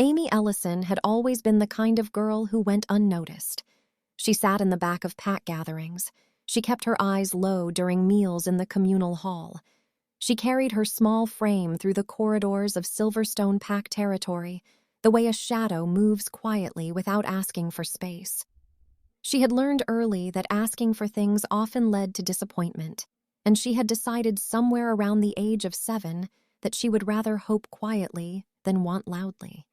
Amy Ellison had always been the kind of girl who went unnoticed. She sat in the back of pack gatherings. She kept her eyes low during meals in the communal hall. She carried her small frame through the corridors of Silverstone pack territory, the way a shadow moves quietly without asking for space. She had learned early that asking for things often led to disappointment, and she had decided somewhere around the age of 7 that she would rather hope quietly than want loudly.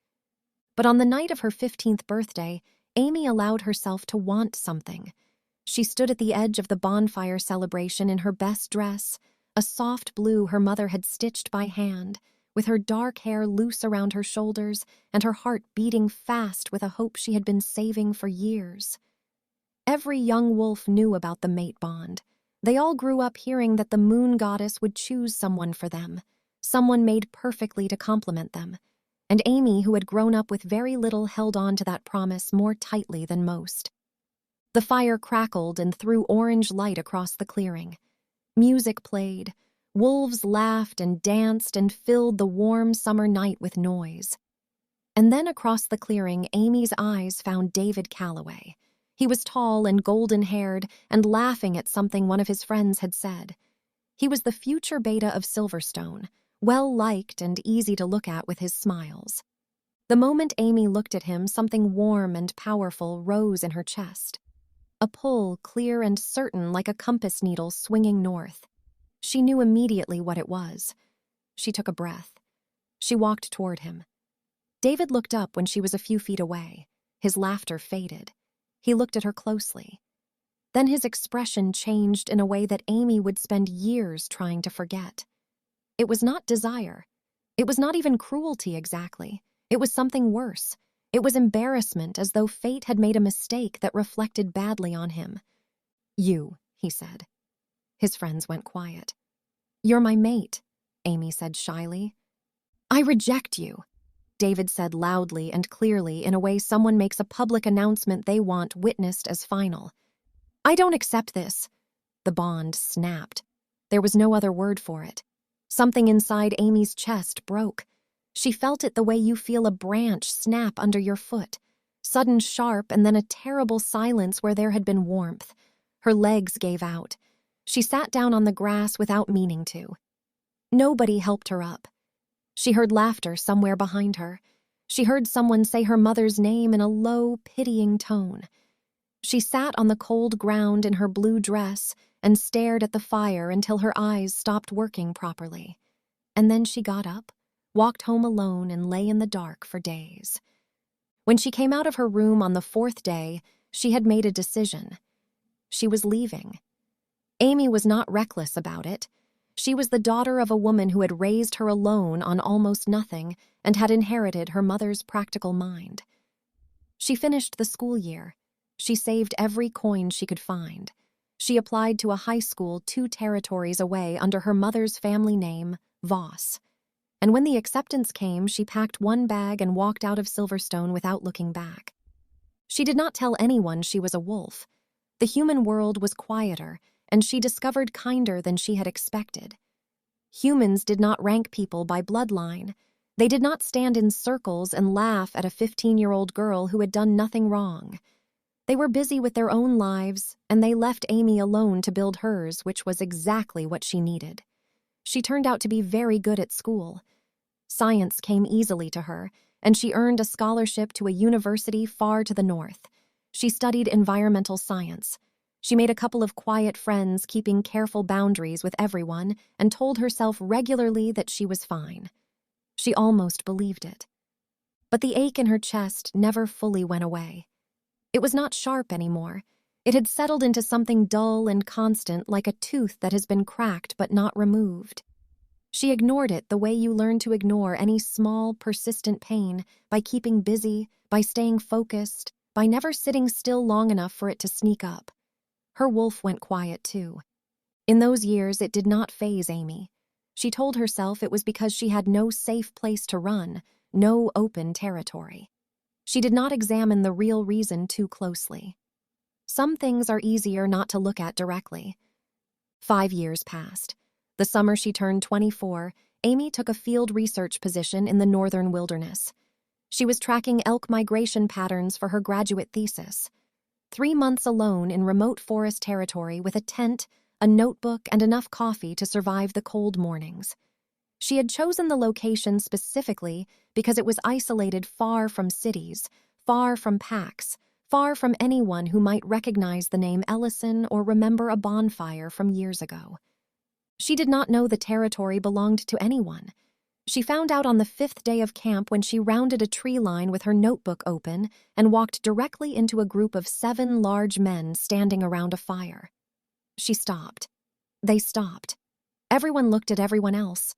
But on the night of her 15th birthday, Amy allowed herself to want something. She stood at the edge of the bonfire celebration in her best dress, a soft blue her mother had stitched by hand, with her dark hair loose around her shoulders and her heart beating fast with a hope she had been saving for years. Every young wolf knew about the mate bond. They all grew up hearing that the moon goddess would choose someone for them, someone made perfectly to complement them. And Amy, who had grown up with very little, held on to that promise more tightly than most. The fire crackled and threw orange light across the clearing. Music played. Wolves laughed and danced and filled the warm summer night with noise. And then across the clearing, Amy's eyes found David Calloway. He was tall and golden-haired and laughing at something one of his friends had said. He was the future beta of Silverstone, well-liked and easy to look at with his smiles. The moment Amy looked at him, something warm and powerful rose in her chest. A pull, clear and certain like a compass needle swinging north. She knew immediately what it was. She took a breath. She walked toward him. David looked up when she was a few feet away. His laughter faded. He looked at her closely. Then his expression changed in a way that Amy would spend years trying to forget. It was not desire. It was not even cruelty exactly. It was something worse. It was embarrassment, as though fate had made a mistake that reflected badly on him. "You," he said. His friends went quiet. "You're my mate," Amy said shyly. "I reject you," David said loudly and clearly, in a way someone makes a public announcement they want witnessed as final. "I don't accept this." The bond snapped. There was no other word for it. Something inside Amy's chest broke. She felt it the way you feel a branch snap under your foot. Sudden sharp and then a terrible silence where there had been warmth. Her legs gave out. She sat down on the grass without meaning to. Nobody helped her up. She heard laughter somewhere behind her. She heard someone say her mother's name in a low, pitying tone. She sat on the cold ground in her blue dress and stared at the fire until her eyes stopped working properly. And then she got up, walked home alone, and lay in the dark for days. When she came out of her room on the 4th day, she had made a decision. She was leaving. Amy was not reckless about it. She was the daughter of a woman who had raised her alone on almost nothing and had inherited her mother's practical mind. She finished the school year. She saved every coin she could find. She applied to a high school 2 territories away under her mother's family name, Voss. And when the acceptance came, she packed one bag and walked out of Silverstone without looking back. She did not tell anyone she was a wolf. The human world was quieter, and she discovered kinder than she had expected. Humans did not rank people by bloodline. They did not stand in circles and laugh at a 15-year-old girl who had done nothing wrong. They were busy with their own lives, and they left Amy alone to build hers, which was exactly what she needed. She turned out to be very good at school. Science came easily to her, and she earned a scholarship to a university far to the north. She studied environmental science. She made a couple of quiet friends, keeping careful boundaries with everyone, and told herself regularly that she was fine. She almost believed it. But the ache in her chest never fully went away. It was not sharp anymore. It had settled into something dull and constant, like a tooth that has been cracked but not removed. She ignored it the way you learn to ignore any small, persistent pain, by keeping busy, by staying focused, by never sitting still long enough for it to sneak up. Her wolf went quiet too. In those years, it did not faze Amy. She told herself it was because she had no safe place to run, no open territory. She did not examine the real reason too closely. Some things are easier not to look at directly. 5 years passed. The summer she turned 24, Amy took a field research position in the northern wilderness. She was tracking elk migration patterns for her graduate thesis. 3 months alone in remote forest territory with a tent, a notebook, and enough coffee to survive the cold mornings. She had chosen the location specifically because it was isolated far from cities, far from packs, far from anyone who might recognize the name Ellison or remember a bonfire from years ago. She did not know the territory belonged to anyone. She found out on the 5th day of camp when she rounded a tree line with her notebook open and walked directly into a group of 7 large men standing around a fire. She stopped. They stopped. Everyone looked at everyone else.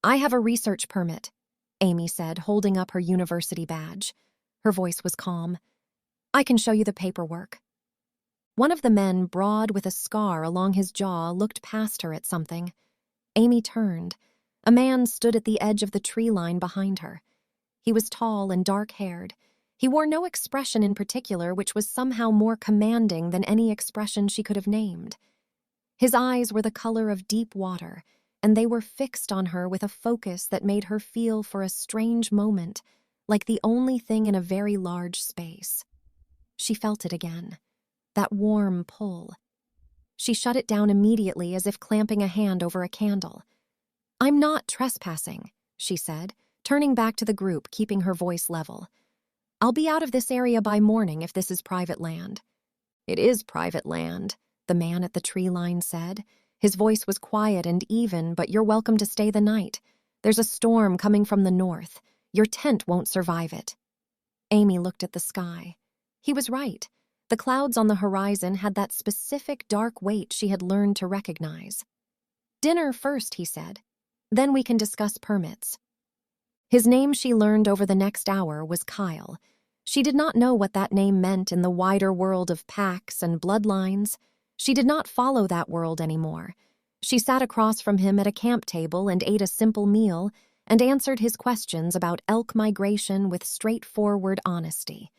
"I have a research permit," Amy said, holding up her university badge. Her voice was calm. "I can show you the paperwork." One of the men, broad with a scar along his jaw, looked past her at something. Amy turned. A man stood at the edge of the tree line behind her. He was tall and dark-haired. He wore no expression in particular, which was somehow more commanding than any expression she could have named. His eyes were the color of deep water, and they were fixed on her with a focus that made her feel for a strange moment like the only thing in a very large space. She felt it again, that warm pull. She shut it down immediately as if clamping a hand over a candle. "I'm not trespassing," she said, turning back to the group, keeping her voice level. "I'll be out of this area by morning if this is private land." "It is private land," the man at the tree line said. His voice was quiet and even, "but you're welcome to stay the night. There's a storm coming from the north. Your tent won't survive it." Amy looked at the sky. He was right. The clouds on the horizon had that specific dark weight she had learned to recognize. "Dinner first," he said. "Then we can discuss permits." His name, she learned over the next hour, was Kyle. She did not know what that name meant in the wider world of packs and bloodlines. She did not follow that world anymore. She sat across from him at a camp table and ate a simple meal and answered his questions about elk migration with straightforward honesty.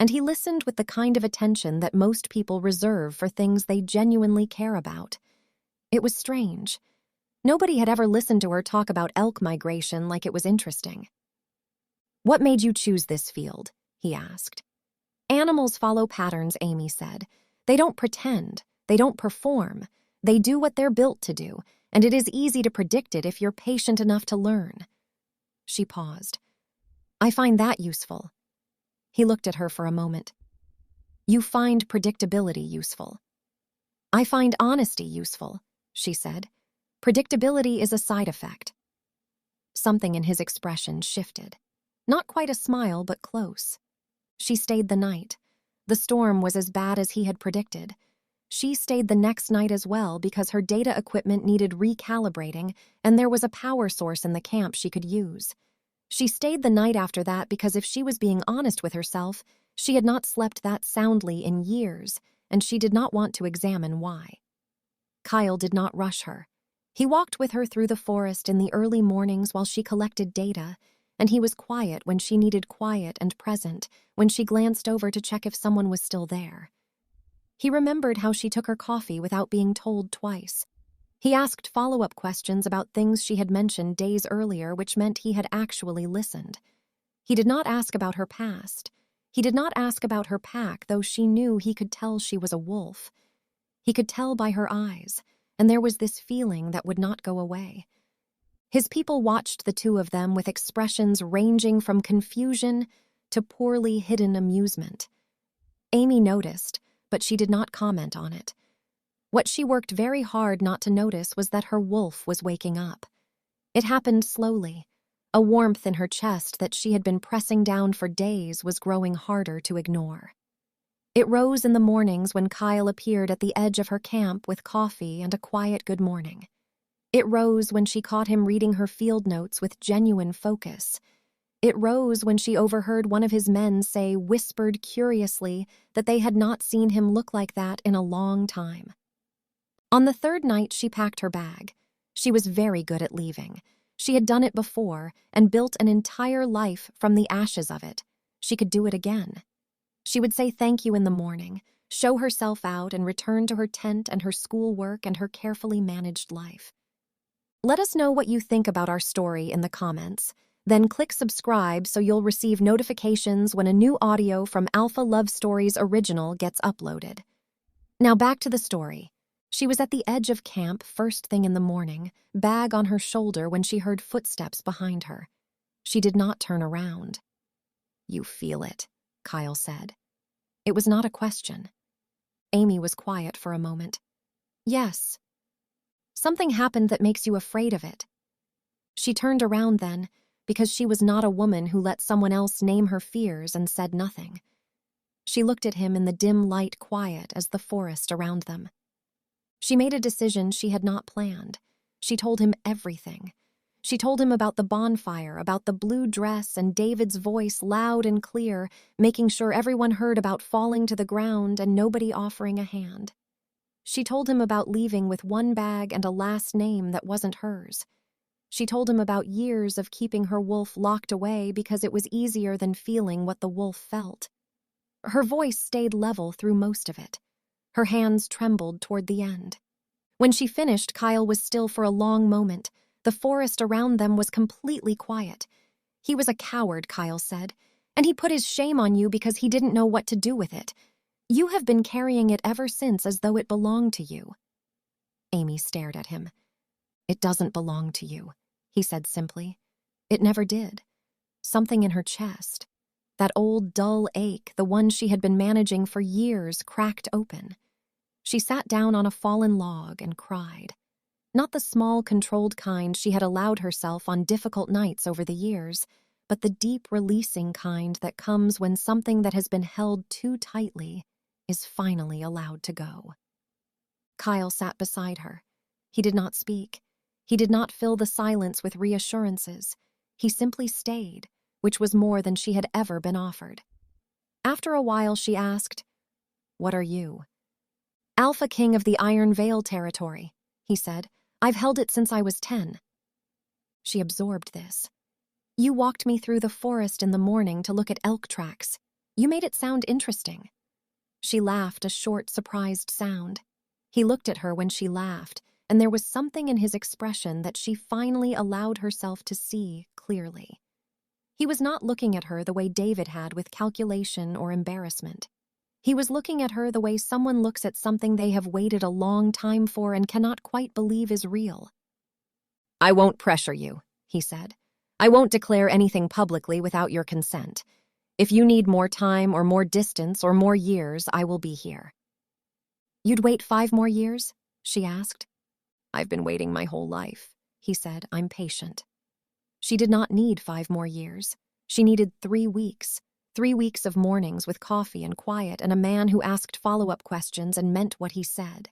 And he listened with the kind of attention that most people reserve for things they genuinely care about. It was strange. Nobody had ever listened to her talk about elk migration like it was interesting. "What made you choose this field?" he asked. "Animals follow patterns," Amy said. "They don't pretend. They don't perform. They do what they're built to do, and it is easy to predict it if you're patient enough to learn." She paused. "I find that useful." He looked at her for a moment. "You find predictability useful." "I find honesty useful," she said. "Predictability is a side effect." Something in his expression shifted. Not quite a smile, but close. She stayed the night. The storm was as bad as he had predicted. She stayed the next night as well because her data equipment needed recalibrating and there was a power source in the camp she could use. She stayed the night after that because if she was being honest with herself, she had not slept that soundly in years, and she did not want to examine why. Kyle did not rush her. He walked with her through the forest in the early mornings while she collected data, and he was quiet when she needed quiet and present when she glanced over to check if someone was still there. He remembered how she took her coffee without being told twice. He asked follow-up questions about things she had mentioned days earlier, which meant he had actually listened. He did not ask about her past. He did not ask about her pack, though she knew he could tell she was a wolf. He could tell by her eyes, and there was this feeling that would not go away. His people watched the two of them with expressions ranging from confusion to poorly hidden amusement. Amy noticed, but she did not comment on it. What she worked very hard not to notice was that her wolf was waking up. It happened slowly. A warmth in her chest that she had been pressing down for days was growing harder to ignore. It rose in the mornings when Kyle appeared at the edge of her camp with coffee and a quiet good morning. It rose when she caught him reading her field notes with genuine focus. It rose when she overheard one of his men say, whispered curiously, that they had not seen him look like that in a long time. On the 3rd night, she packed her bag. She was very good at leaving. She had done it before and built an entire life from the ashes of it. She could do it again. She would say thank you in the morning, show herself out, and return to her tent and her schoolwork and her carefully managed life. Let us know what you think about our story in the comments. Then click subscribe so you'll receive notifications when a new audio from Alpha Love Stories Original gets uploaded. Now back to the story. She was at the edge of camp first thing in the morning, bag on her shoulder when she heard footsteps behind her. She did not turn around. "You feel it," Kyle said. It was not a question. Amy was quiet for a moment. "Yes." "Something happened that makes you afraid of it." She turned around then, because she was not a woman who let someone else name her fears and said nothing. She looked at him in the dim light quiet as the forest around them. She made a decision she had not planned. She told him everything. She told him about the bonfire, about the blue dress, and David's voice loud and clear, making sure everyone heard about falling to the ground and nobody offering a hand. She told him about leaving with one bag and a last name that wasn't hers. She told him about years of keeping her wolf locked away because it was easier than feeling what the wolf felt. Her voice stayed level through most of it. Her hands trembled toward the end. When she finished, Kyle was still for a long moment. The forest around them was completely quiet. "He was a coward," Kyle said, "and he put his shame on you because he didn't know what to do with it. You have been carrying it ever since as though it belonged to you." Amy stared at him. "It doesn't belong to you," he said simply. It never did. Something in her chest, that old dull ache, the one she had been managing for years, cracked open. She sat down on a fallen log and cried. Not the small, controlled kind she had allowed herself on difficult nights over the years, but the deep, releasing kind that comes when something that has been held too tightly is finally allowed to go. Kyle sat beside her. He did not speak. He did not fill the silence with reassurances. He simply stayed, which was more than she had ever been offered. After a while, she asked, "What are you?" "Alpha King of the Iron Veil territory," he said. "I've held it since I was 10. She absorbed this. "You walked me through the forest in the morning to look at elk tracks. You made it sound interesting." She laughed, a short, surprised sound. He looked at her when she laughed, and there was something in his expression that she finally allowed herself to see clearly. He was not looking at her the way David had, with calculation or embarrassment. He was looking at her the way someone looks at something they have waited a long time for and cannot quite believe is real. "I won't pressure you," he said. "I won't declare anything publicly without your consent. If you need more time or more distance or more years, I will be here." "You'd wait 5 more years?" she asked. "I've been waiting my whole life," he said. "I'm patient." She did not need 5 more years. She needed 3 weeks. 3 weeks of mornings with coffee and quiet and a man who asked follow-up questions and meant what he said.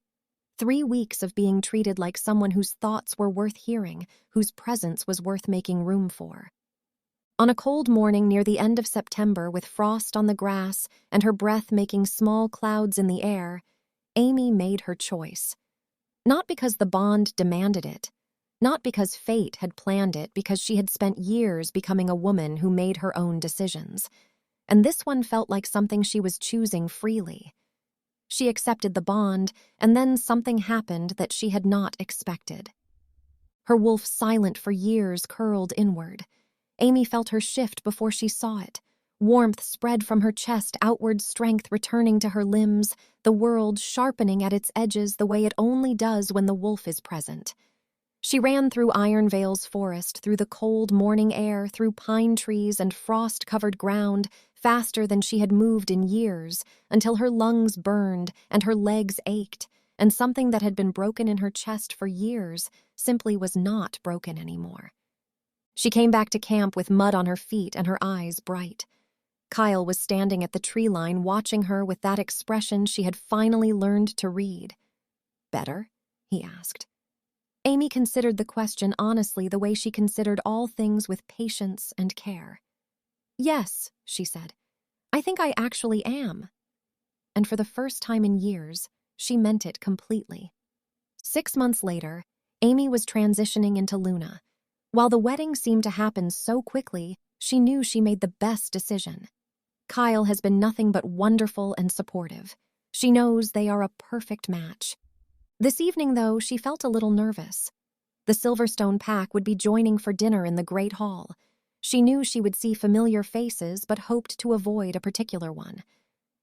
3 weeks of being treated like someone whose thoughts were worth hearing, whose presence was worth making room for. On a cold morning near the end of September, with frost on the grass and her breath making small clouds in the air, Amy made her choice. Not because the bond demanded it, not because fate had planned it, because she had spent years becoming a woman who made her own decisions. And this one felt like something she was choosing freely. She accepted the bond, and then something happened that she had not expected. Her wolf, silent for years, curled inward. Amy felt her shift before she saw it. Warmth spread from her chest, outward strength returning to her limbs, the world sharpening at its edges the way it only does when the wolf is present. She ran through Iron Veil's forest, through the cold morning air, through pine trees and frost-covered ground, faster than she had moved in years, until her lungs burned and her legs ached, and something that had been broken in her chest for years simply was not broken anymore. She came back to camp with mud on her feet and her eyes bright. Kyle was standing at the tree line watching her with that expression she had finally learned to read. "Better?" he asked. Amy considered the question honestly, the way she considered all things, with patience and care. "Yes," she said. "I think I actually am." And for the first time in years, she meant it completely. 6 months later, Amy was transitioning into Luna. While the wedding seemed to happen so quickly, she knew she made the best decision. Kyle has been nothing but wonderful and supportive. She knows they are a perfect match. This evening, though, she felt a little nervous. The Silverstone pack would be joining for dinner in the Great Hall. She knew she would see familiar faces but hoped to avoid a particular one.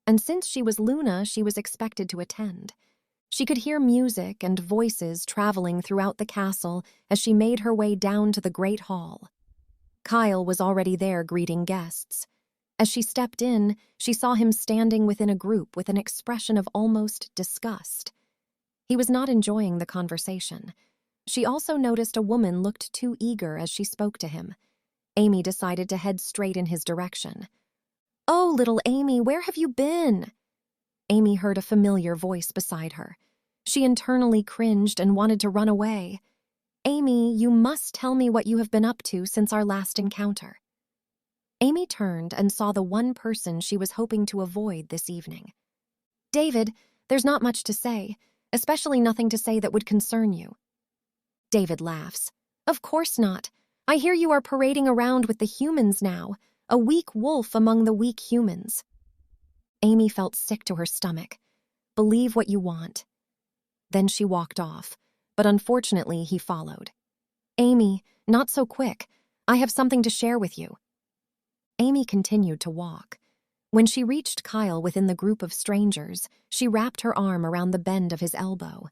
And since she was Luna, she was expected to attend. She could hear music and voices traveling throughout the castle as she made her way down to the great hall. Kyle was already there greeting guests. As she stepped in, she saw him standing within a group with an expression of almost disgust. He was not enjoying the conversation. She also noticed a woman looked too eager as she spoke to him. Amy decided to head straight in his direction. "Oh, little Amy, where have you been?" Amy heard a familiar voice beside her. She internally cringed and wanted to run away. "Amy, you must tell me what you have been up to since our last encounter." Amy turned and saw the one person she was hoping to avoid this evening. "David, there's not much to say, especially nothing to say that would concern you." David laughs. "Of course not. I hear you are parading around with the humans now, a weak wolf among the weak humans." Amy felt sick to her stomach. "Believe what you want." Then she walked off, but unfortunately he followed. "Amy, not so quick. I have something to share with you." Amy continued to walk. When she reached Kyle within the group of strangers, she wrapped her arm around the bend of his elbow.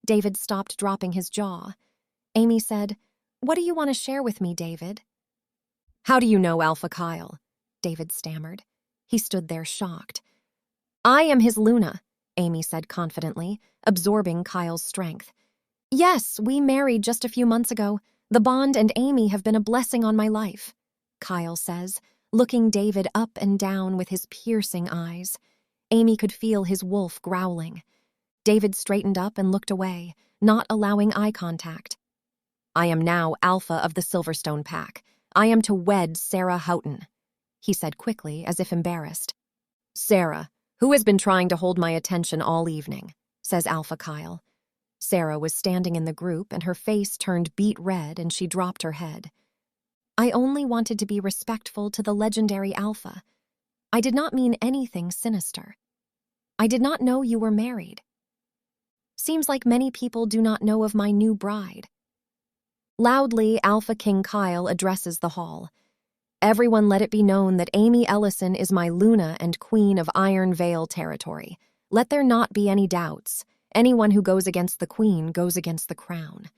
David stopped dropping his jaw. Amy said, "What do you want to share with me, David?" "How do you know Alpha Kyle?" David stammered. He stood there shocked. "I am his Luna," Amy said confidently, absorbing Kyle's strength. "Yes, we married just a few months ago. The bond and Amy have been a blessing on my life," Kyle says, looking David up and down with his piercing eyes. Amy could feel his wolf growling. David straightened up and looked away, not allowing eye contact. "I am now Alpha of the Silverstone Pack. I am to wed Sarah Houghton," he said quickly, as if embarrassed. "Sarah, who has been trying to hold my attention all evening," says Alpha Kyle. Sarah was standing in the group and her face turned beet red and she dropped her head. "I only wanted to be respectful to the legendary Alpha. I did not mean anything sinister. I did not know you were married. Seems like many people do not know of my new bride." Loudly, Alpha King Kyle addresses the hall. "Everyone let it be known that Amy Ellison is my Luna and Queen of Iron Vale territory. Let there not be any doubts. Anyone who goes against the Queen goes against the crown."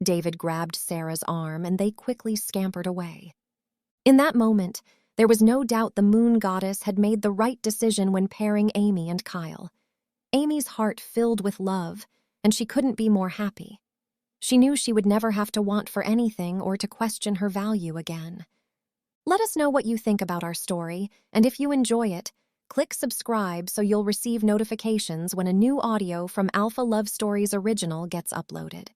David grabbed Sarah's arm and they quickly scampered away. In that moment, there was no doubt the moon goddess had made the right decision when pairing Amy and Kyle. Amy's heart filled with love, and she couldn't be more happy. She knew she would never have to want for anything or to question her value again. Let us know what you think about our story, and if you enjoy it, click subscribe so you'll receive notifications when a new audio from Alpha Love Stories Original gets uploaded.